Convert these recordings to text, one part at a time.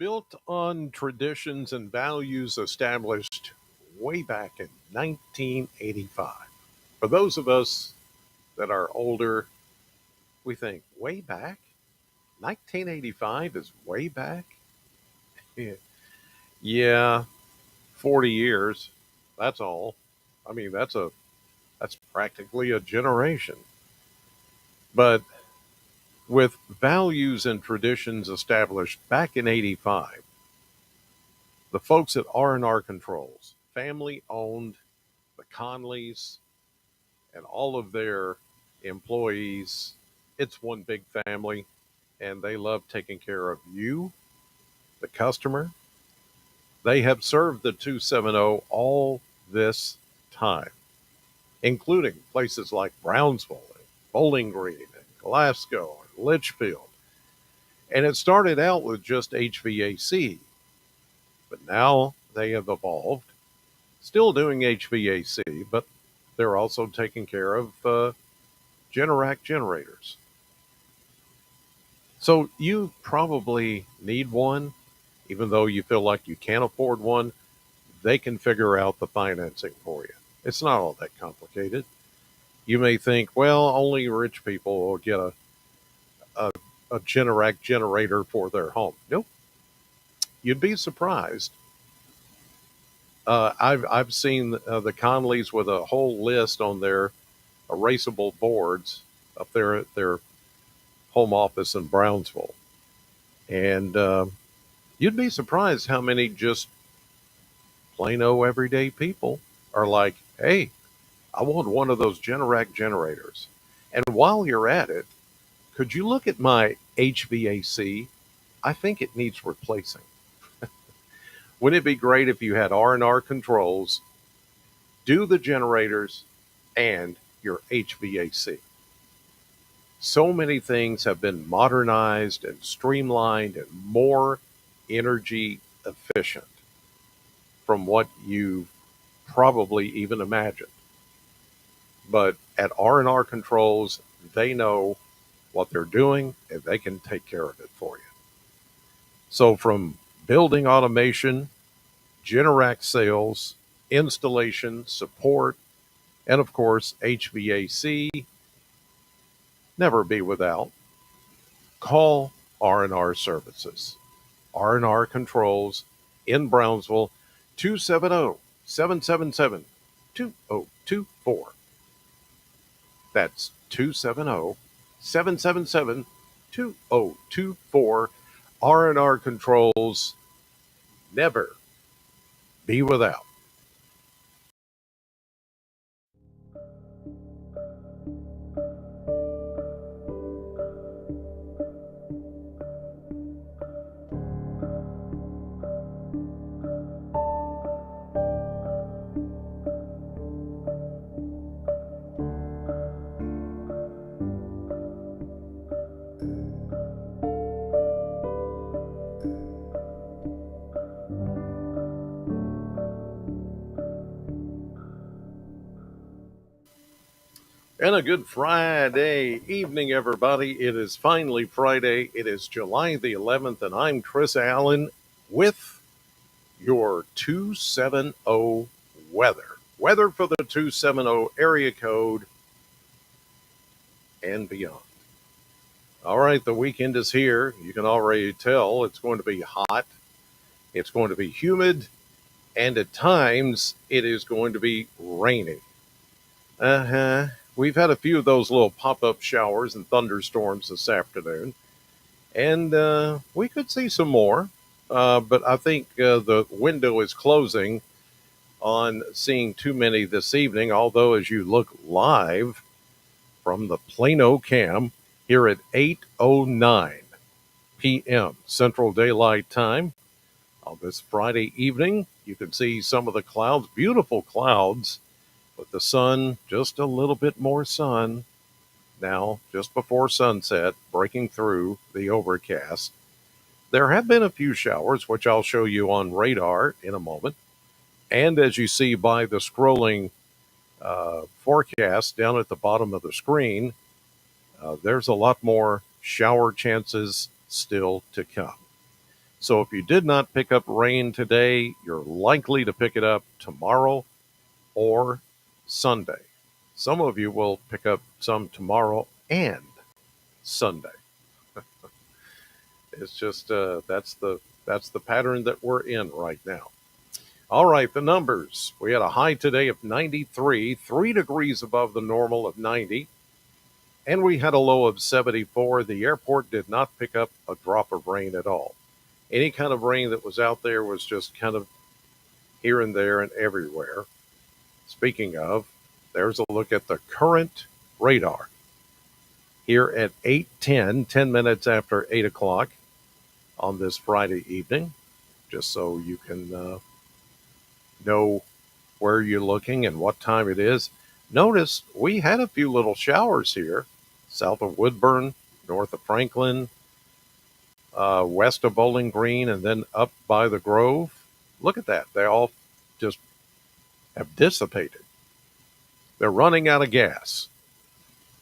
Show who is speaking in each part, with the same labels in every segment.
Speaker 1: built on traditions and values established way back in 1985. For those of us that are older, we think, way back? 1985 is way back? Yeah, yeah, 40 years. That's all. I mean, that's practically a generation. But with values and traditions established back in 85, the folks at R&R Controls, family owned, the Conleys, and all of their employees. It's one big family, and they love taking care of you, the customer. They have served the 270 all this time, including places like Brownsville, and Bowling Green, and Glasgow, and Litchfield. And it started out with just HVAC, but now they have evolved, still doing HVAC, but they're also taking care of Generac generators. So you probably need one, even though you feel like you can't afford one. They can figure out the financing for you. It's not all that complicated. You may think, well, only rich people will get a, a Generac generator for their home. Nope. You'd be surprised. I've seen the Conleys with a whole list on their erasable boards up there at their home office in Brownsville. And you'd be surprised how many just plain old everyday people are like, hey, I want one of those Generac generators. And while you're at it, could you look at my HVAC? I think it needs replacing. Wouldn't it be great if you had R&R controls, do the generators and your HVAC? So many things have been modernized and streamlined and more energy efficient from what you probably even imagined. But at R&R Controls, they know what they're doing and they can take care of it for you. So from building automation, Generac sales, installation, support, and of course HVAC, never be without. Call R&R Services. R&R Controls in Brownsville, 270-777-2024. That's 270-777-2024. R&R Controls, never be without. And a good Friday evening, everybody. It is finally Friday. It is July the 11th, and I'm Chris Allen with your 270 weather. Weather for the 270 area code and beyond. All right, the weekend is here. You can already tell it's going to be hot, it's going to be humid, and at times it is going to be raining. We've had a few of those little pop up showers and thunderstorms this afternoon, and we could see some more. But I think the window is closing on seeing too many this evening. Although, as you look live from the Plano cam here at 8:09 p.m. Central Daylight Time on this Friday evening, you can see some of the clouds, beautiful clouds, with the sun, just a little bit more sun now, just before sunset, breaking through the overcast. There have been a few showers, which I'll show you on radar in a moment. And as you see by the scrolling forecast down at the bottom of the screen, there's a lot more shower chances still to come. So if you did not pick up rain today, you're likely to pick it up tomorrow or Sunday. Some of you will pick up some tomorrow and Sunday. It's just that's the pattern that we're in right now. All right, the numbers. We had a high today of 93, 3 degrees above the normal of 90, and we had a low of 74. The airport did not pick up a drop of rain at all. Any kind of rain that was out there was just kind of here and there and everywhere. Speaking of, there's a look at the current radar here at 8:10, 10 minutes after 8 o'clock on this Friday evening, just so you can know where you're looking and what time it is. Notice we had a few little showers here south of Woodburn, north of Franklin, west of Bowling Green, and then up by the Grove. Look at that. They all just have dissipated. They're running out of gas.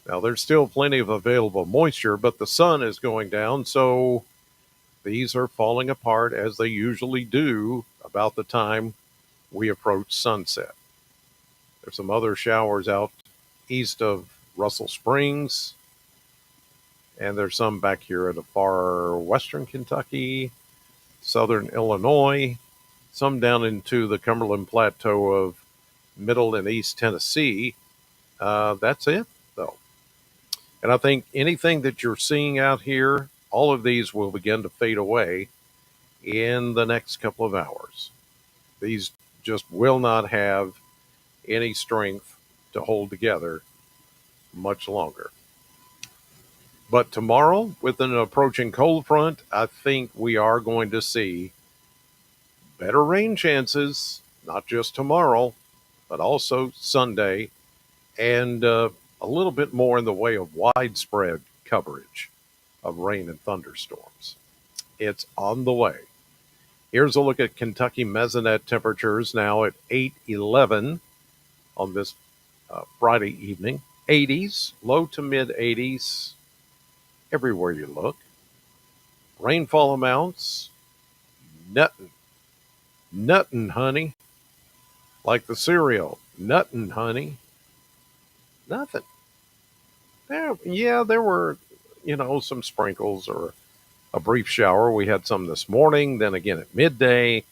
Speaker 1: Now, there's still plenty of available moisture, but the sun is going down, so these are falling apart as they usually do about the time we approach sunset. There's some other showers out east of Russell Springs, and there's some back here in the far western Kentucky, southern Illinois, some down into the Cumberland Plateau of middle and east Tennessee. That's it, though. And I think anything that you're seeing out here, all of these will begin to fade away in the next couple of hours. These just will not have any strength to hold together much longer. But tomorrow, with an approaching cold front, I think we are going to see better rain chances, not just tomorrow, but also Sunday, and a little bit more in the way of widespread coverage of rain and thunderstorms. It's on the way. Here's a look at Kentucky mesonet temperatures now at 8:11 on this Friday evening. 80s, low to mid 80s, everywhere you look. Rainfall amounts, nuttin', honey. Like the cereal, nuttin', honey. Nothing. There were, some sprinkles or a brief shower. We had some this morning, then again at midday,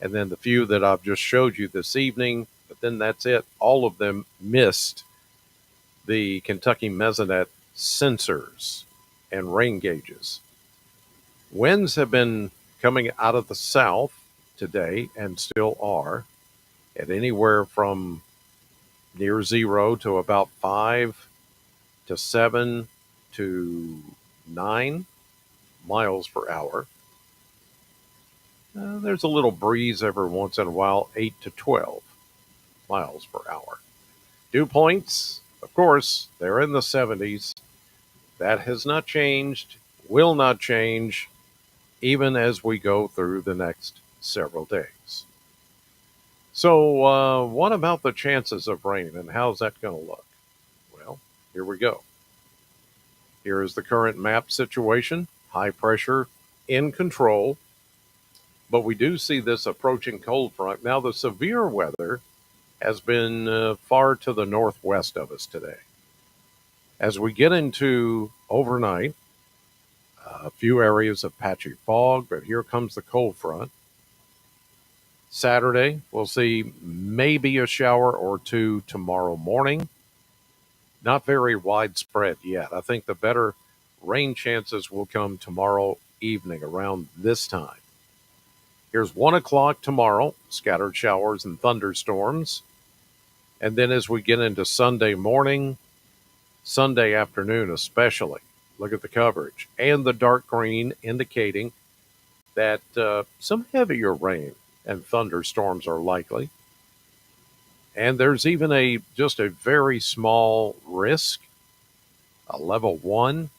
Speaker 1: and then the few that I've just showed you this evening. But then that's it. All of them missed the Kentucky mesonet sensors and rain gauges. Winds have been coming out of the south today and still are at anywhere from near 0 to about 5 to 7 to 9 miles per hour. There's a little breeze every once in a while, 8 to 12 miles per hour. Dew points, of course, they're in the 70s. That has not changed, will not change, even as we go through the next several days. So, what about the chances of rain and how's that going to look? Well, here we go. Here is the current map situation. High pressure in control, but we do see this approaching cold front. Now, the severe weather has been far to the northwest of us today. As we get into overnight, a few areas of patchy fog, but here comes the cold front. Saturday, we'll see maybe a shower or two tomorrow morning. Not very widespread yet. I think the better rain chances will come tomorrow evening around this time. Here's 1 o'clock tomorrow, scattered showers and thunderstorms. And then as we get into Sunday morning, Sunday afternoon especially, look at the coverage. And the dark green indicating that some heavier rain and thunderstorms are likely. And there's even just a very small risk, a level 1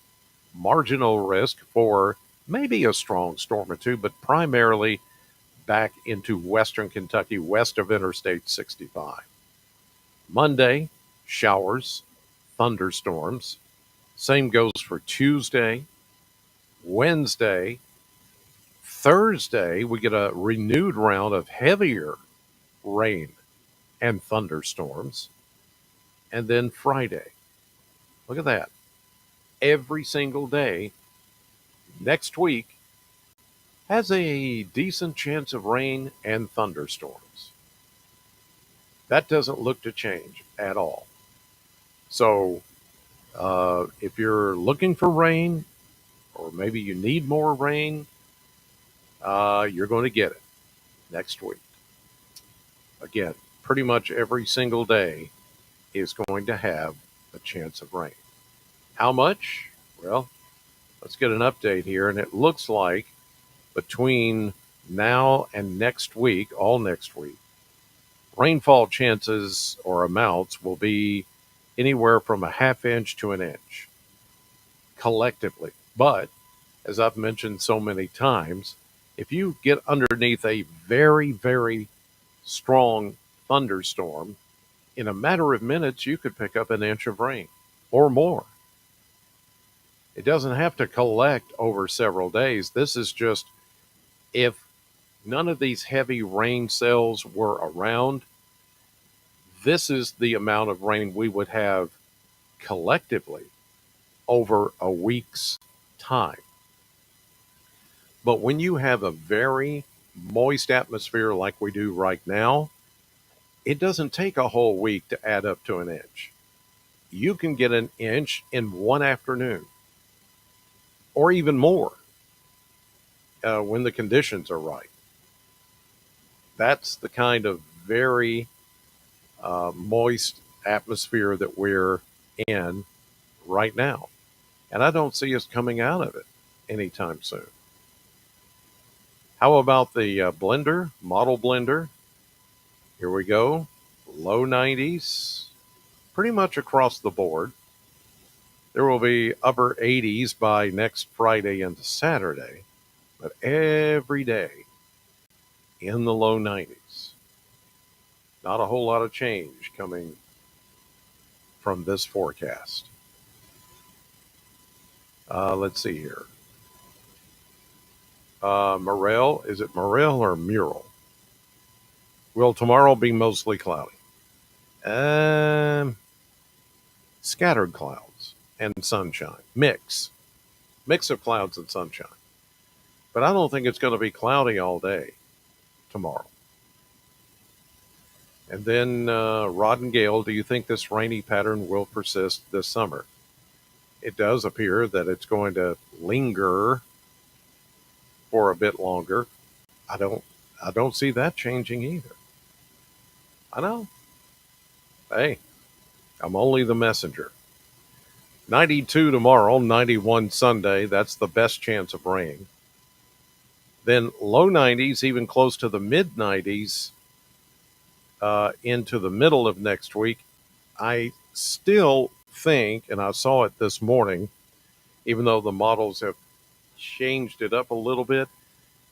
Speaker 1: marginal risk for maybe a strong storm or two, but primarily back into western Kentucky, west of Interstate 65. Monday, showers, thunderstorms. Same goes for Tuesday, Wednesday, Thursday, we get a renewed round of heavier rain and thunderstorms. And then Friday, look at that. Every single day next week has a decent chance of rain and thunderstorms. That doesn't look to change at all. So, if you're looking for rain, or maybe you need more rain, you're going to get it next week. Again, pretty much every single day is going to have a chance of rain. How much? Well, let's get an update here. And it looks like between now and next week, all next week, rainfall chances or amounts will be anywhere from a half inch to an inch collectively. But as I've mentioned so many times, if you get underneath a very, very strong thunderstorm, in a matter of minutes, you could pick up an inch of rain or more. It doesn't have to collect over several days. This is just if none of these heavy rain cells were around, this is the amount of rain we would have collectively over a week's time. But when you have a very moist atmosphere like we do right now, it doesn't take a whole week to add up to an inch. You can get an inch in one afternoon or even more when the conditions are right. That's the kind of very moist atmosphere that we're in right now. And I don't see us coming out of it anytime soon. How about the blender, model blender? Here we go. Low 90s, pretty much across the board. There will be upper 80s by next Friday into Saturday, but every day in the low 90s. Not a whole lot of change coming from this forecast. Let's see here. Morel, is it Morel or Mural? Will tomorrow be mostly cloudy? Scattered clouds and sunshine. Mix of clouds and sunshine. But I don't think it's going to be cloudy all day tomorrow. And then Rod and Gale, do you think this rainy pattern will persist this summer? It does appear that it's going to linger for a bit longer. I don't see that changing either. I know. Hey, I'm only the messenger. 92 tomorrow, 91 Sunday. That's the best chance of rain. Then low 90s, even close to the mid 90s into the middle of next week. I still think, and I saw it this morning, even though the models have changed it up a little bit,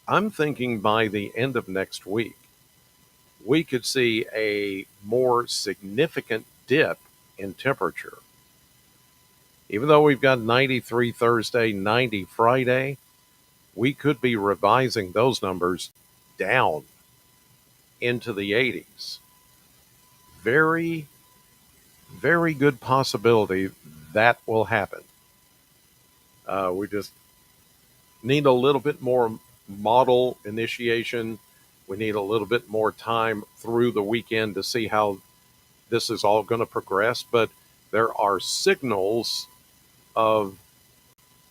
Speaker 1: I'm thinking by the end of next week, we could see a more significant dip in temperature. Even though we've got 93 Thursday, 90 Friday, we could be revising those numbers down into the 80s. Very, very good possibility that will happen. We just need a little bit more model initiation. We need a little bit more time through the weekend to see how this is all going to progress. But there are signals of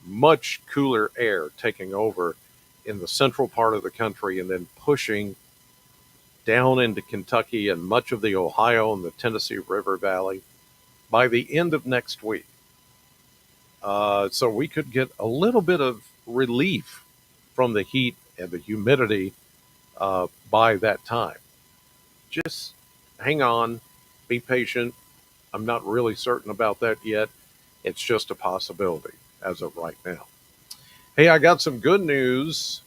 Speaker 1: much cooler air taking over in the central part of the country and then pushing down into Kentucky and much of the Ohio and the Tennessee River Valley by the end of next week. So we could get a little bit of relief from the heat and the humidity by that time. Just hang on, be patient. I'm not really certain about that yet. It's just a possibility as of right now. Hey, I got some good news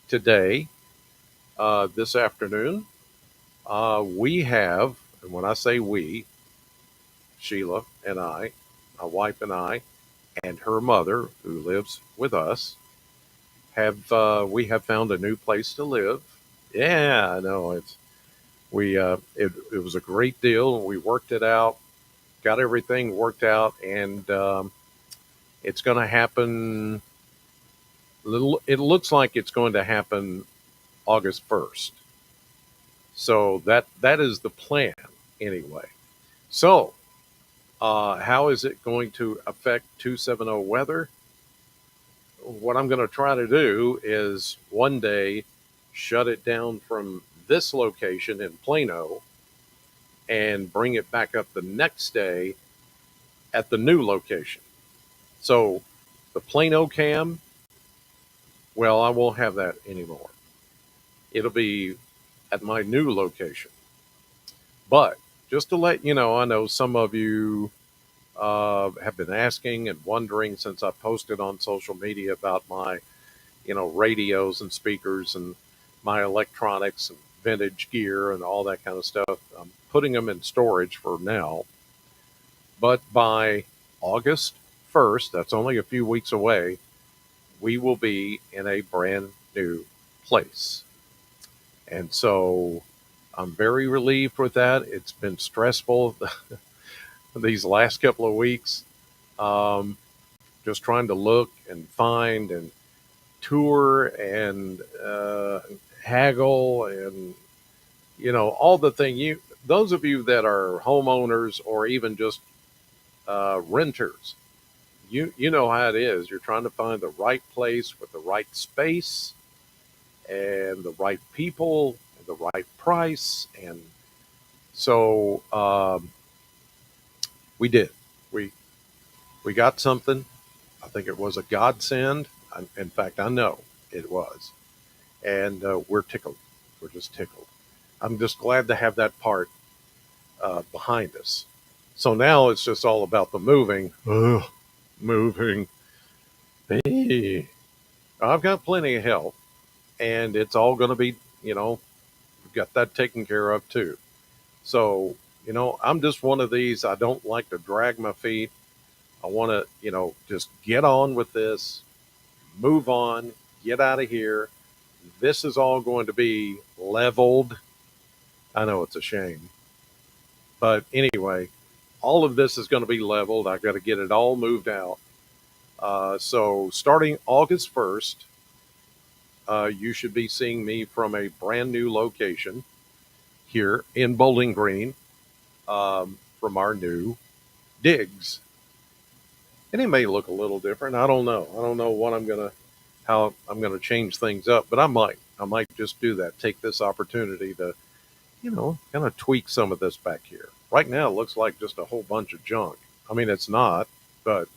Speaker 1: today, this afternoon. We have, and when I say we, Sheila and I, my wife and I, and her mother, who lives with us, have we have found a new place to live. Yeah, I know it was a great deal. We worked it out, got everything worked out, and it's going to happen. It looks like it's going to happen August 1st. So that is the plan anyway. So how is it going to affect 270 weather? What I'm going to try to do is one day shut it down from this location in Plano and bring it back up the next day at the new location. So the Plano cam, well, I won't have that anymore. It'll be at my new location. But just to let you know, I know some of you have been asking and wondering since I posted on social media about my, radios and speakers and my electronics and vintage gear and all that kind of stuff. I'm putting them in storage for now. But by August 1st, that's only a few weeks away, we will be in a brand new place. And so I'm very relieved with that. It's been stressful these last couple of weeks, um, just trying to look and find and tour and haggle and all the thing you those of you that are homeowners or even just renters, you know how it is. You're trying to find the right place with the right space and the right people and the right price. And so we did. We we got something. I think it was a godsend. In fact, I know it was, and we're tickled. We're just tickled. I'm just glad to have that part behind us. So now it's just all about the moving. Ugh, moving. Hey, I've got plenty of help, and it's all going to be, we've got that taken care of too. So, I'm just one of these. I don't like to drag my feet. I want to, just get on with this, move on, get out of here. This is all going to be leveled. I know it's a shame. But anyway, all of this is going to be leveled. I've got to get it all moved out. So starting August 1st, you should be seeing me from a brand new location here in Bowling Green, from our new digs. And it may look a little different. I don't know. I don't know how I'm gonna change things up, but I might. I might just do that. Take this opportunity to, kind of tweak some of this back here. Right now, it looks like just a whole bunch of junk. I mean, it's not, but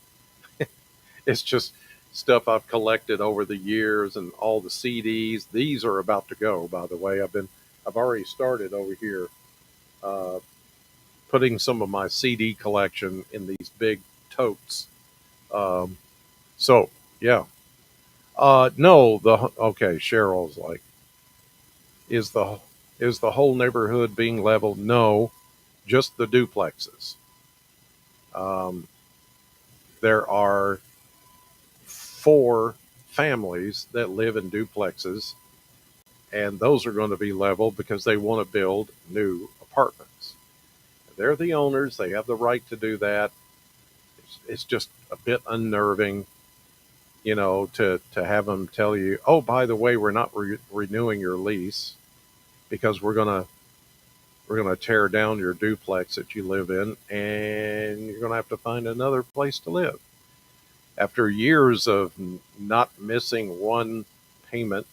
Speaker 1: it's just stuff I've collected over the years and all the CDs. These are about to go, by the way. I've already started over here, uh, putting some of my CD collection in these big totes. Um, so yeah, no, okay. Cheryl's like, is the is the whole neighborhood being leveled? No, just the duplexes. Um, there are four families that live in duplexes, and those are going to be leveled because they want to build new apartments. They're the owners; they have the right to do that. It's just a bit unnerving, to have them tell you, "Oh, by the way, we're not renewing your lease because we're gonna tear down your duplex that you live in, and you're gonna have to find another place to live." After years of not missing one payment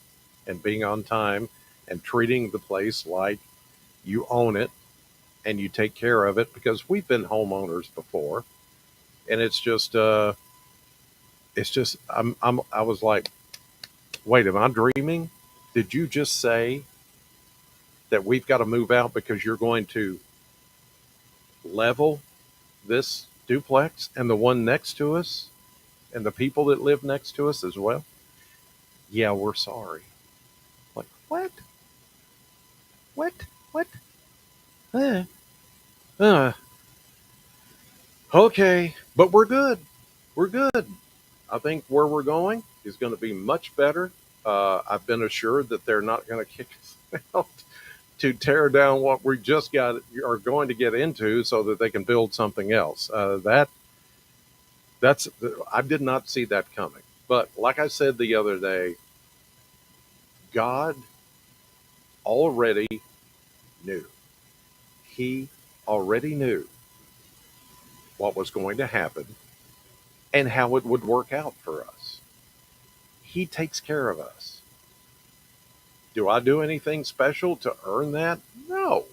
Speaker 1: and being on time and treating the place like you own it and you take care of it, because we've been homeowners before, and it's just I was like, wait, am I dreaming? Did you just say that we've got to move out because you're going to level this duplex and the one next to us and the people that live next to us as well? Yeah, we're sorry. Like, what? What? What? Uh, uh, okay, but we're good. We're good. I think where we're going, is going to be much better. I've been assured that they're not going to kick us out to tear down what we just got are going to get into so that they can build something else. That's I did not see that coming. But like I said the other day, God already knew. He already knew what was going to happen and how it would work out for us. He takes care of us. Do I do anything special to earn that? No.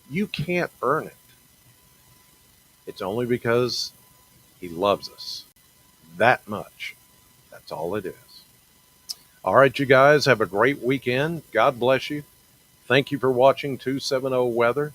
Speaker 1: You can't earn it. It's only because he loves us that much. That's all it is. All right, you guys, have a great weekend. God bless you. Thank you for watching 270 Weather.